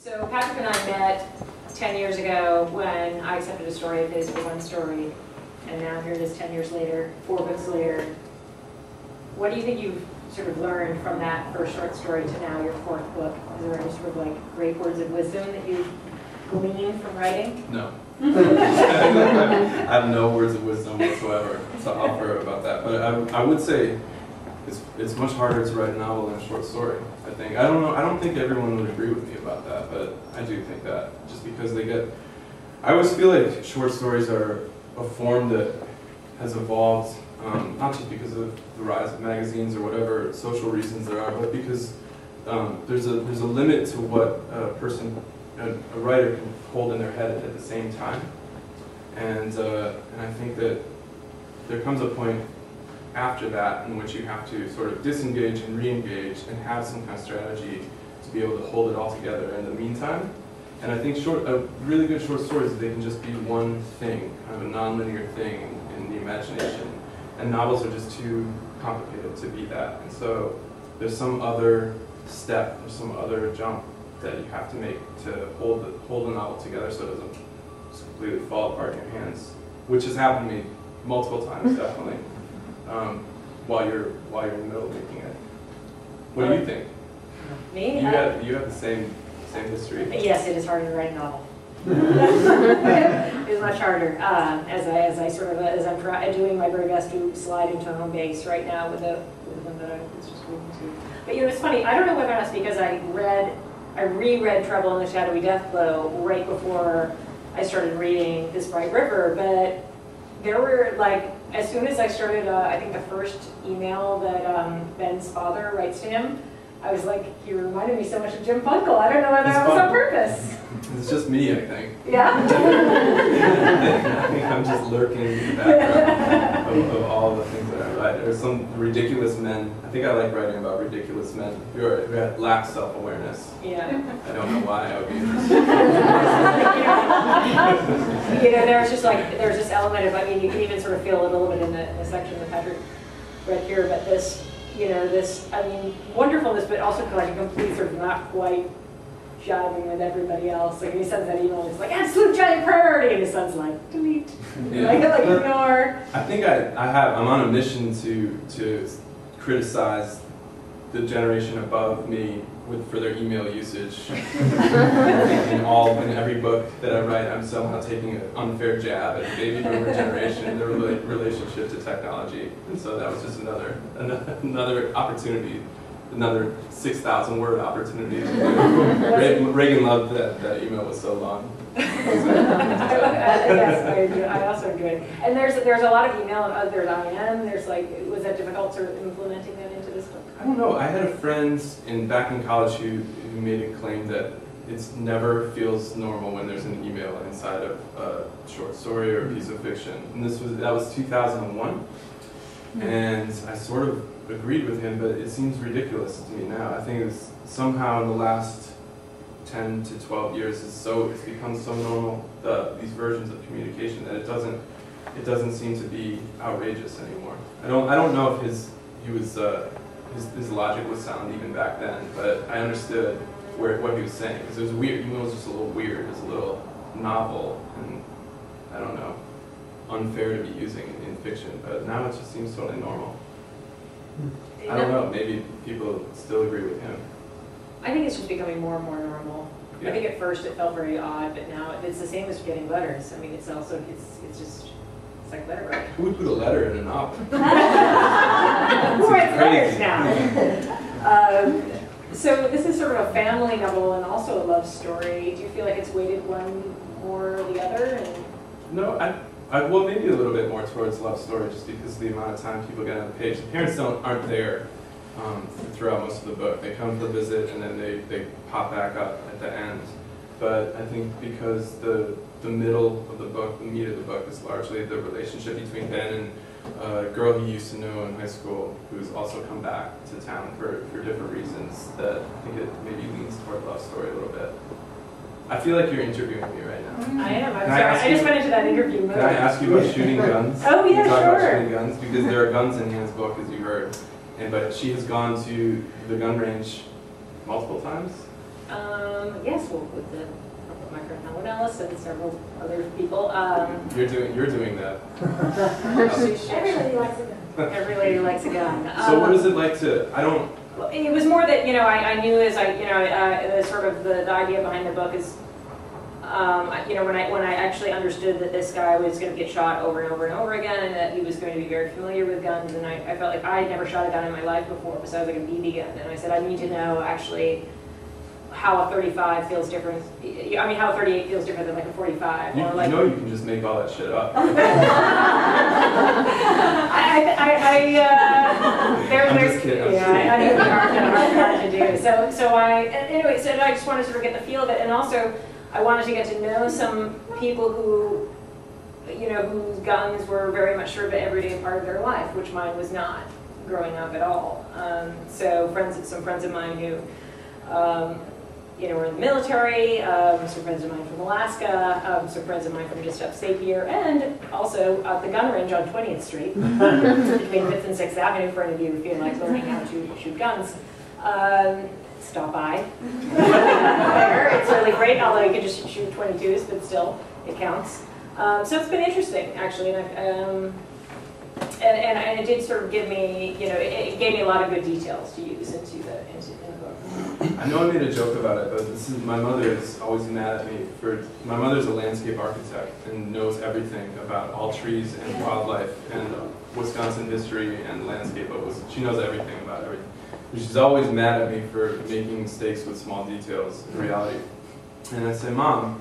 So Patrick and I met 10 years ago when I accepted a story of his for one story, and now here it is 10 years later, 4 books later. What do you think you've sort of learned from that first short story to now your 4th book? Is there any sort of like great words of wisdom that you've gleaned from writing? No. I have no words of wisdom whatsoever to offer about that, but I would say it's much harder to write a novel than a short story. I think I don't think everyone would agree with me about that, but I do think that just because I always feel like short stories are a form that has evolved not just because of the rise of magazines or whatever social reasons there are, but because there's a limit to what a writer can hold in their head at the same time, and I think that there comes a point after that in which you have to sort of disengage and re-engage and have some kind of strategy to be able to hold it all together in the meantime. And I think really good short stories, they can just be one thing, kind of a non-linear thing in the imagination. And novels are just too complicated to be that. And so there's some other step or some other jump that you have to make to hold the novel together so it doesn't just completely fall apart in your hands, which has happened to me multiple times, definitely, while you're in the middle of making it. What do you think? Me? You have the same history. Yes, it is harder to write a novel. It is much harder. As I'm doing my very best to slide into home base right now with the one that I was just reading to. But it's funny. I don't know whether or not it's because I reread Trouble in the Shadowy Deathglow right before I started reading This Bright River, but there were as soon as I started, I think the first email that Ben's father writes to him, I was like, he reminded me so much of Jim Funkle. I don't know whether that was on purpose. It's just me, I think. Yeah? I think I'm just lurking in the background of all the things that I write. There's some ridiculous men. I think I like writing about ridiculous men who lack self-awareness. Yeah. I don't know why I would be interested. There's this element of, you can even sort of feel it a little bit in the section that Patrick read here, but this, wonderfulness, but also like a complete sort of not quite jiving with everybody else. Like when he sends that email, it's like absolute giant priority, and his son's like delete, yeah. like ignore. I think I'm on a mission to criticize the generation above me for their email usage. in every book that I write, I'm somehow taking an unfair jab at the baby boomer generation and their relationship to technology. And so that was just another opportunity, another 6,000 word opportunity. Reagan loved that email was so long. Yes, I do. I also enjoy it. And there's a lot of email and there's IM. Was that difficult sort of implementing that into this book? I don't know. I had a friend back in college who made a claim that it never feels normal when there's an email inside of a short story or a piece of fiction. And that was 2001, and I sort of agreed with him, but it seems ridiculous to me now. I think it's somehow in the last 10 to 12 years it's become so normal, these versions of communication, that it doesn't seem to be outrageous anymore. I don't know if his logic was sound even back then, but I understood what he was saying, because it was weird. It was just a little weird. It was a little novel, and I don't know, unfair to be using in fiction. But now it just seems totally normal. I don't know. Maybe people still agree with him. I think it's just becoming more and more normal. Yeah. I think at first it felt very odd, but now it's the same as getting letters. It's like letter writing. Who would put a letter in a novel? Who writes letters now? So this is sort of a family novel and also a love story. Do you feel like it's weighted one more or the other? No, well, maybe a little bit more towards love story, just because of the amount of time people get on the page. The parents aren't there throughout most of the book. They come to visit and then they pop back up at the end. But I think because the middle of the book, the meat of the book, is largely the relationship between Ben and a girl he used to know in high school, who's also come back to town for different reasons, that I think it maybe leans toward love story a little bit. I feel like you're interviewing me right now. I am. I'm sorry. I just went into that interview mode. Can I ask you about shooting guns? Oh, yeah, talk sure. about shooting guns, because there are guns in Anne's book, as you heard, but she has gone to the gun range multiple times. Yes, well, with my friend Helen Ellis and several other people. You're doing that. Everybody likes a gun. Every lady likes a gun. So what is it like to? I don't. It was more that I knew as the sort of the idea behind the book is. When I actually understood that this guy was going to get shot over and over and over again, and that he was going to be very familiar with guns, and I felt like I had never shot a gun in my life before besides like a BB gun, and I said I need to know actually how a 35 feels different. I mean, how a 38 feels different than like a 45. You or like, know you can just make all that shit up. I'm just kidding. Yeah, I think it's hard to do. So anyway, so I just wanted to sort of get the feel of it, and also I wanted to get to know some people who, whose guns were very much sort of an everyday part of their life, which mine was not growing up at all. So some friends of mine who, were in the military, some friends of mine from Alaska, some friends of mine from just upstate here, and also at the gun range on 20th Street, between 5th and 6th Avenue, for any of you who feel like learning how to shoot guns. Stop by. It's really great, although you can just shoot 22s, but still, it counts. So it's been interesting, actually, and it did sort of give me, it gave me a lot of good details to use in the book. I know I made a joke about it, but my mother is always mad at me my mother's a landscape architect and knows everything about all trees and wildlife and Wisconsin history and landscape. She knows everything about everything. She's always mad at me for making mistakes with small details in reality. And I say, Mom,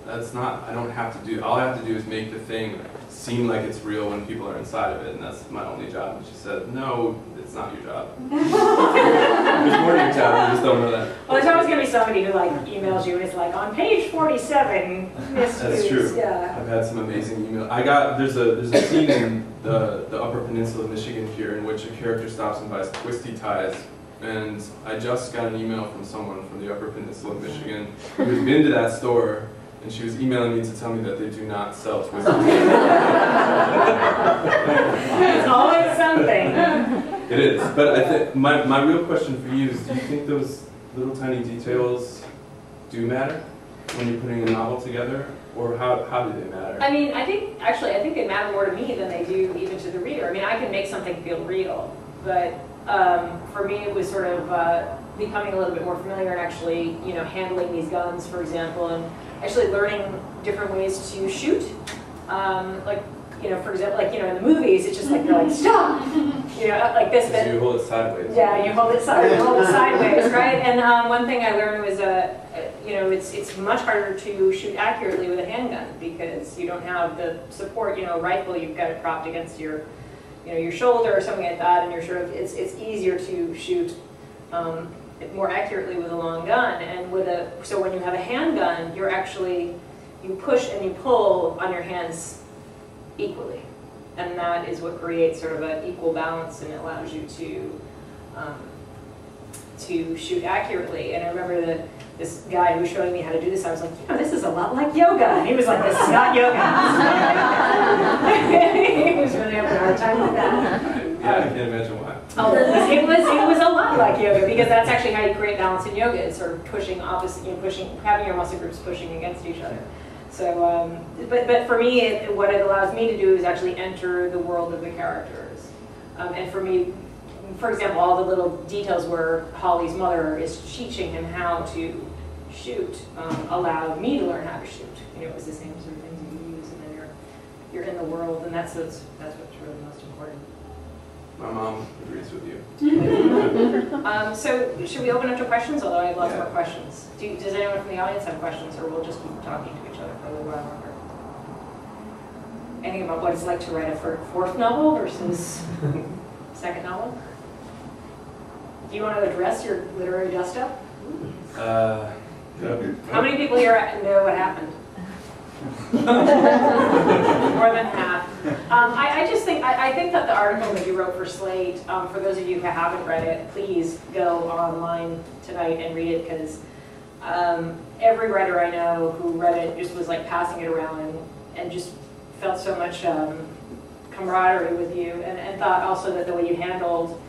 that's not, I don't have to do, all I have to do is make the thing seem like it's real when people are inside of it, and that's my only job. And she said, no, it's not your job. There's more to your job, you just don't know that. Well, there's always going to be somebody who emails you and is like, on page 47, misuse. That's true. Yeah. I've had some amazing emails. There's a scene in the Upper Peninsula of Michigan here in which a character stops and buys twisty ties. And I just got an email from someone from the Upper Peninsula of Michigan who's been to that store, and she was emailing me to tell me that they do not sell twisty ties. It's always something. It is. But I think my real question for you is, do you think those little tiny details do matter when you're putting a novel together? Or how do they matter? I mean, I think they matter more to me than they do even to the reader. I mean, I can make something feel real, but for me it was sort of becoming a little bit more familiar and actually, handling these guns, for example, and actually learning different ways to shoot. For example, in the movies, it's just like you're like, stop! Like this. So you hold it sideways. Yeah, you hold it sideways, right? And one thing I learned was, it's much harder to shoot accurately with a handgun because you don't have the support. A rifle, you've got it propped against your shoulder or something like that, and you're sort of, it's easier to shoot more accurately with a long gun. And so when you have a handgun, you push and you pull on your hands equally, and that is what creates sort of an equal balance and allows you to shoot accurately. And I remember this guy who was showing me how to do this. I was like, this is a lot like yoga. And he was like, this is not yoga. He was really having a hard time with that. Yeah, I can't imagine why. Oh, it was a lot like yoga because that's actually how you create balance in yoga. It's sort of pushing opposite, having your muscle groups pushing against each other. So, but for me, what it allows me to do is actually enter the world of the characters. And for me, for example, all the little details where Holly's mother is teaching him how to shoot allowed me to learn how to shoot. It was the same sort of things that you use, and then you're in the world, and that's what's really most important. My mom agrees with you. So should we open up to questions? Although I have lots more questions. Does anyone from the audience have questions, or we'll just keep talking to each other for a little while longer? Anything about what it's like to write a fourth novel versus second novel? Do you want to address your literary dust-up? How many people here know what happened? More than half. I think that the article that you wrote for Slate, for those of you who haven't read it, please go online tonight and read it, because every writer I know who read it just was like passing it around and just felt so much camaraderie with you, and thought also that the way you handled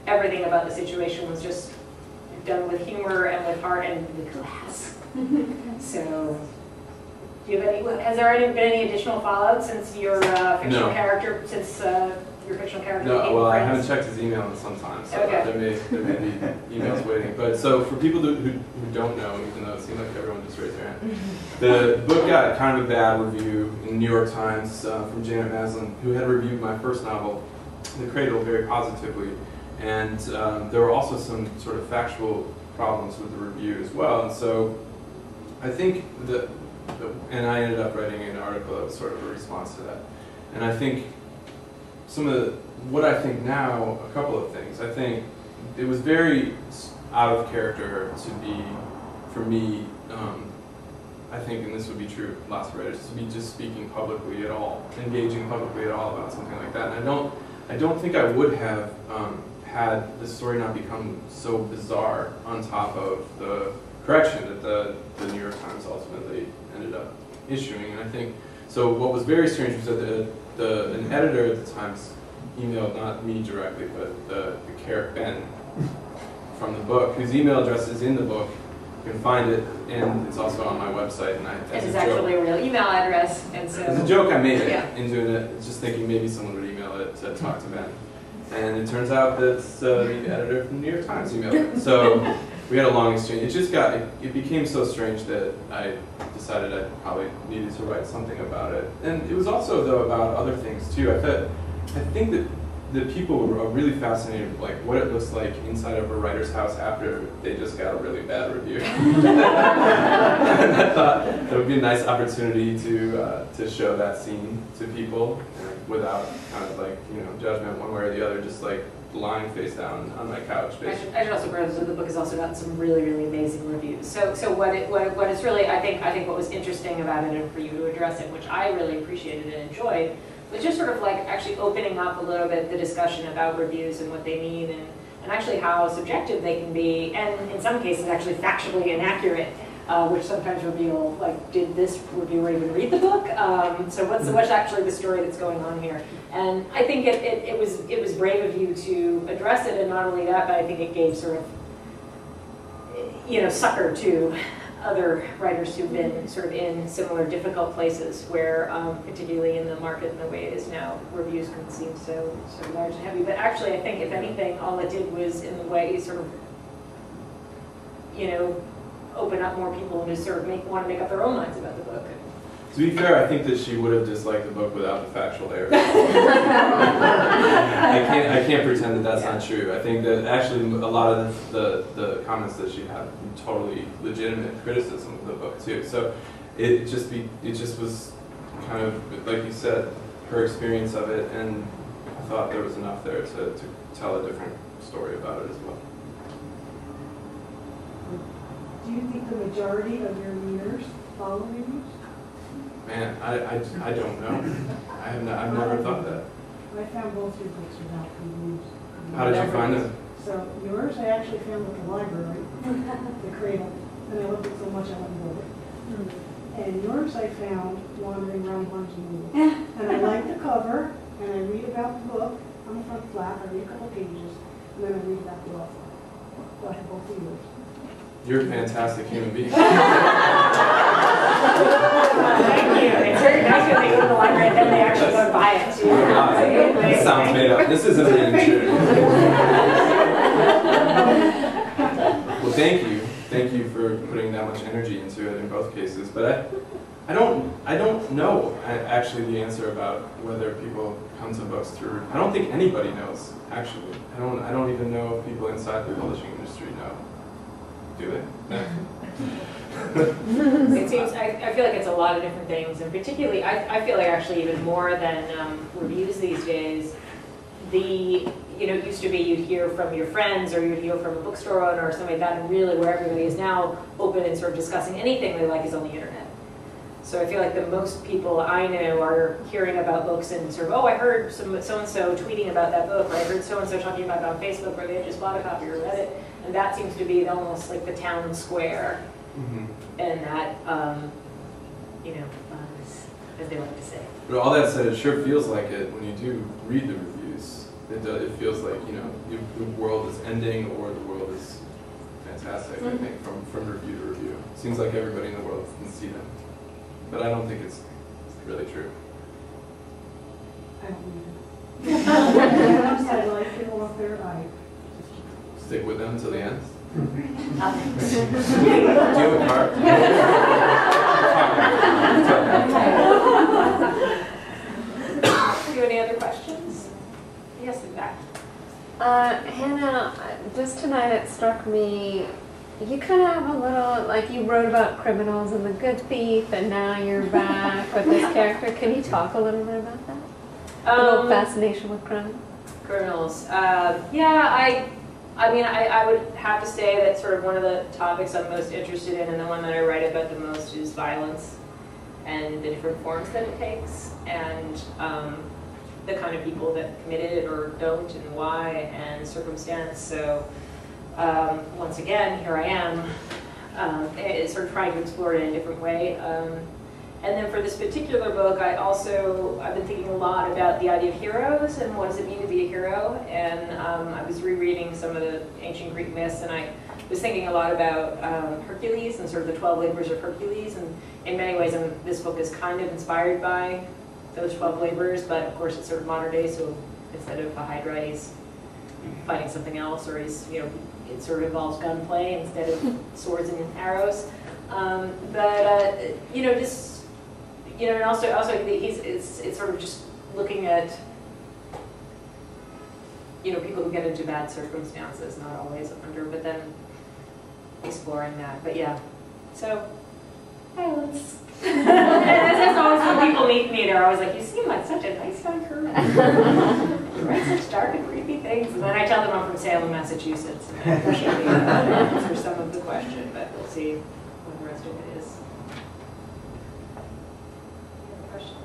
everything about the situation was just done with humor and with heart and with class. So, do you have any? Has there been any additional fallout since your fictional character? Since your fictional character? No, well, I haven't checked his email in some time, so okay. there may be emails waiting. But so for people who don't know, even though it seemed like everyone just raised their hand, the book got kind of a bad review in the New York Times from Janet Maslin, who had reviewed my first novel, The Cradle, very positively. And there were also some sort of factual problems with the review as well. And so I think and I ended up writing an article that was sort of a response to that. And I think what I think now, a couple of things. I think it was very out of character to be, for me, I think, and this would be true of lots of writers, to be just speaking publicly at all, engaging publicly at all about something like that. And I don't think I would have had the story not become so bizarre on top of the correction that the New York Times ultimately ended up issuing. And I think, so what was very strange was that an editor at the Times emailed, not me directly, but the character Ben from the book, whose email address is in the book. You can find it, and it's also on my website. And it's actually a real email address, and so as a joke, I made it into it, just thinking maybe someone would email it to talk to Ben. And it turns out that the editor from the New York Times emailed it. So we had a long exchange. It became so strange that I decided I probably needed to write something about it. And it was also, though, about other things too. I think that the people were really fascinated with, like, what it looks like inside of a writer's house after they just got a really bad review. And I thought that would be a nice opportunity to show that scene to people without kind of like, judgment one way or the other, just like lying face down on my couch. Basically. I should also preface that the book has also gotten some really, really amazing reviews. So what is really, I think what was interesting about it, and for you to address it, which I really appreciated and enjoyed, was just sort of like actually opening up a little bit the discussion about reviews and what they mean, and actually how subjective they can be, and in some cases actually factually inaccurate, which sometimes reveal, like, did this reviewer even read the book? So what's actually the story that's going on here? And I think it was brave of you to address it, and not only that, but I think it gave sort of, succor to other writers who've been sort of in similar difficult places where, particularly in the market and the way it is now, reviews can seem so large and heavy. But actually, I think if anything, all it did was, in the way, sort of, open up more people and just sort of want to make up their own minds about the book. To be fair, I think that she would have disliked the book without the factual errors. I can't pretend that that's not true. I think that actually a lot of the comments that she had were totally legitimate criticism of the book too. So it just was kind of, like you said, her experience of it, and I thought there was enough there to tell a different story about it as well. Do you think the majority of your readers follow reviews? Man, I don't know. I've never thought that. I found both your books without reviews. How did you find them? So yours I actually found at the library, The Cradle, and I loved it so much I went and bought it. And yours I found wandering around Barnes & Noble. And I like the cover, and I read about the book on the front flap. I read a couple pages, and then I read about the author. So I have both of yours. You're a fantastic human being. Thank you. It's very nice when they go to the library and then they actually go and buy it too. This sounds made up. This isn't really true. Well, thank you. Thank you for putting that much energy into it in both cases. But I don't know actually the answer about whether people come to books through. I don't think anybody knows actually. I don't even know if people inside the publishing industry know. Do they? It seems, I feel like it's a lot of different things, and particularly, I feel like actually even more than reviews these days, it used to be you'd hear from your friends or you'd hear from a bookstore owner or something like that, and really where everybody is now open and sort of discussing anything they like is on the internet. So I feel like the most people I know are hearing about books and sort of, oh, I heard so-and-so tweeting about that book, or I heard so-and-so talking about it on Facebook, or they just bought a copy or read it. And that seems to be almost like the town square, and that, as they like to say. But all that said, it sure feels like it when you do read the reviews. It feels like, the world is ending or the world is fantastic, I think, from review to review. Seems like everybody in the world can see them. But I don't think it's really true. I don't believe it. Once I like the author, I Stick with them until the end. Do Do you have a card? you have any other questions? Yes, in fact. Hannah, just tonight it struck me, you kind of have a little, like you wrote about criminals and the good thief, and now you're back with this character. Can you talk a little bit about that? A little fascination with crime? Criminals. Yeah, I mean, I would have to say that sort of one of the topics I'm most interested in, and the one that I write about the most, is violence and the different forms that it takes, and the kind of people that commit it or don't, and why, and circumstance. So once again, here I am, sort of trying to explore it in a different way. And then for this particular book, I've been thinking a lot about the idea of heroes and what does it mean to be a hero. And I was rereading some of the ancient Greek myths, and I was thinking a lot about Hercules and sort of the 12 labors of Hercules. And in many ways, this book is kind of inspired by those 12 labors, but of course it's sort of modern day, so instead of a Hydra, he's fighting something else, or he's, you know, it sort of involves gunplay instead of swords and arrows. You know, just, you know, and also it's sort of just looking at, you know, people who get into bad circumstances, not always under, but then exploring that. But yeah, so violence. And that's always when people meet me, they're always like, you seem like such a nice young girl. You write such dark and creepy things. And then I tell them I'm from Salem, Massachusetts, and I appreciate the answer some of the question, but we'll see what the rest of it is. Questions?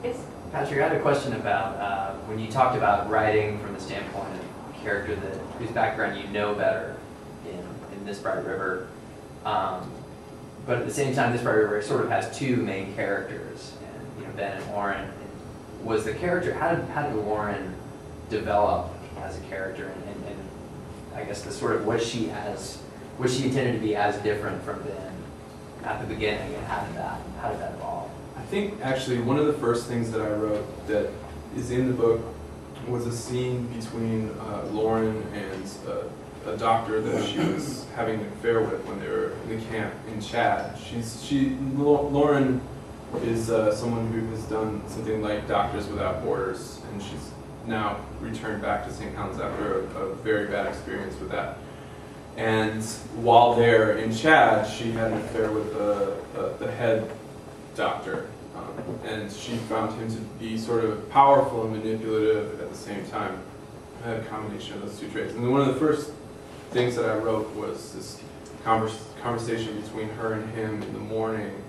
Yes? Patrick, I had a question about when you talked about writing from the standpoint of a character whose background you know better in This Bright River. But at the same time, This Bright River sort of has two main characters, and, you know, Ben and Warren. Was the character, how did Warren develop as a character, and I guess the sort of was she intended to be as different from Ben at the beginning, and how did that evolve? I think actually one of the first things that I wrote that is in the book was a scene between Lauren and a doctor that she was having an affair with when they were in the camp in Chad. Lauren is someone who has done something like Doctors Without Borders, and she's now returned back to St. Helens after a very bad experience with that. And while there in Chad, she had an affair with the head doctor, and she found him to be sort of powerful and manipulative at the same time. I had a combination of those two traits. And then one of the first things that I wrote was this conversation between her and him in the morning,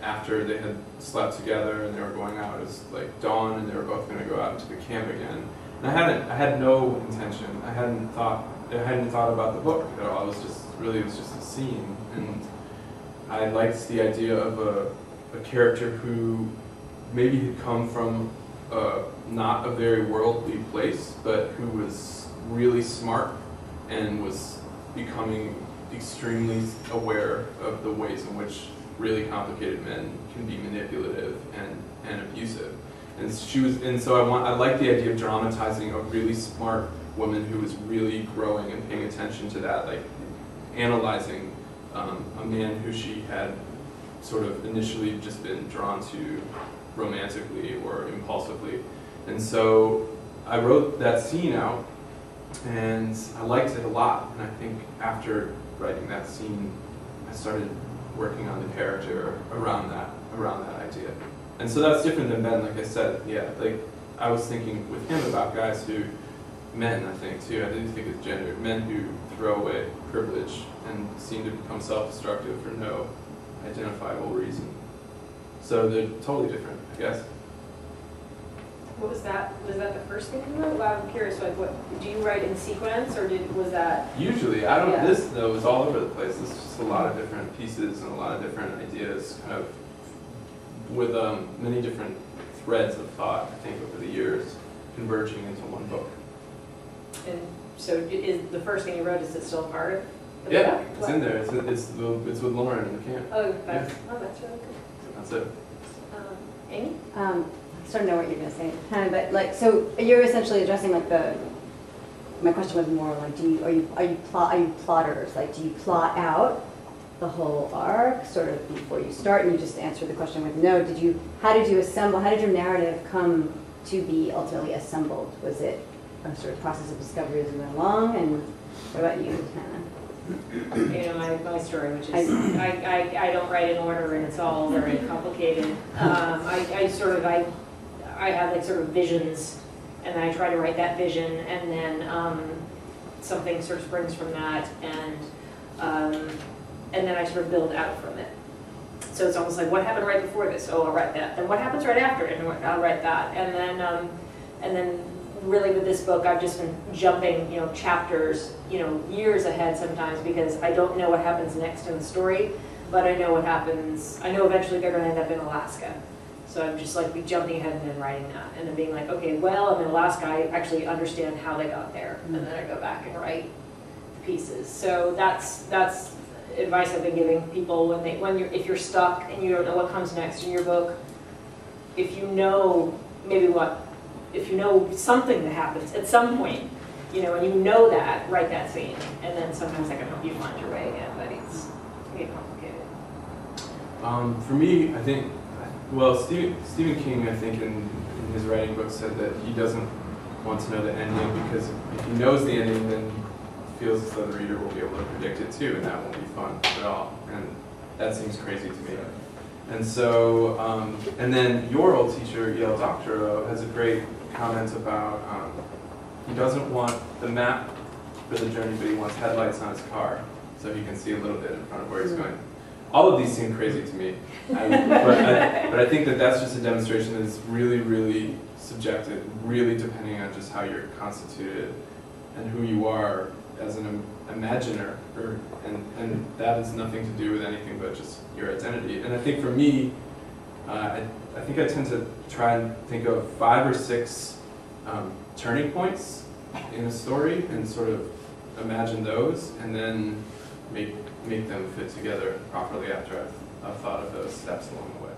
after they had slept together and they were going out. It was like dawn, and they were both going to go out into the camp again. And I had no intention. I hadn't thought about the book at all. It was just a scene, and I liked the idea of a character who maybe had come from not a very worldly place, but who was really smart and was becoming extremely aware of the ways in which really complicated men can be manipulative and abusive. And so I like the idea of dramatizing a really smart woman who was really growing and paying attention to that, like analyzing a man who she had sort of initially just been drawn to romantically or impulsively. And so I wrote that scene out, and I liked it a lot. And I think after writing that scene, I started working on the character around that idea. And so that's different than Ben, like I said. Yeah, like I was thinking with him about guys who, men I think too, I didn't think it's gendered, men who throw away privilege and seem to become self-destructive for no identifiable reason. So they're totally different, I guess. What was that? Was that the first thing you wrote? Well, I'm curious, like, what, do you write in sequence, or was that? Usually, I don't, Yeah. This though is all over the place. It's just a lot of different pieces and a lot of different ideas, kind of with many different threads of thought, I think, over the years, converging into one book. And so is the first thing you wrote, is it still part of the Yeah, book? it's in there. It's with Lauren in the camp. Oh, that's really good. So that's it. Amy? I sort of know what you're going to say, but like, so you're essentially addressing like my question was more like, are you plotters? Like, do you plot out the whole arc sort of before you start, and you just answer the question with no? How did you assemble? How did your narrative come to be ultimately assembled? Was it a sort of process of discovery as we went along? And what about you, Hannah? You know, my story, which is, I don't write in order, and it's all very complicated. I have like sort of visions, and I try to write that vision, and then something sort of springs from that, and then I sort of build out from it. So it's almost like, what happened right before this? Oh, I'll write that. Then what happens right after it? And I'll write that. And then really with this book, I've just been jumping, chapters, years ahead sometimes, because I don't know what happens next in the story, but I know what happens. I know eventually they're going to end up in Alaska. So I'm just like jumping ahead and then writing that, and then being like, okay, well, I'm in Alaska. I actually understand how they got there, and then I go back and write pieces. So that's advice I've been giving people if you're stuck and you don't know what comes next in your book. If you know something that happens at some point, and you know that, write that scene, and then sometimes that can help you find your way again. But it's getting complicated. For me, I think, Stephen King, I think in his writing book said that he doesn't want to know the ending, because if he knows the ending, then he feels as though the reader will be able to predict it too, and that won't be fun at all. And that seems crazy to me. And so, and then your old teacher, E.L. Doctorow, has a great comment about he doesn't want the map for the journey, but he wants headlights on his car so he can see a little bit in front of where he's going. All of these seem crazy to me, but I think that that's just a demonstration that is really, really subjective, really depending on just how you're constituted and who you are as an imaginer, and that has nothing to do with anything but just your identity. And I think for me, I think I tend to try and think of 5 or 6 turning points in a story and sort of imagine those, and then make them fit together properly after I've thought of those steps along the way.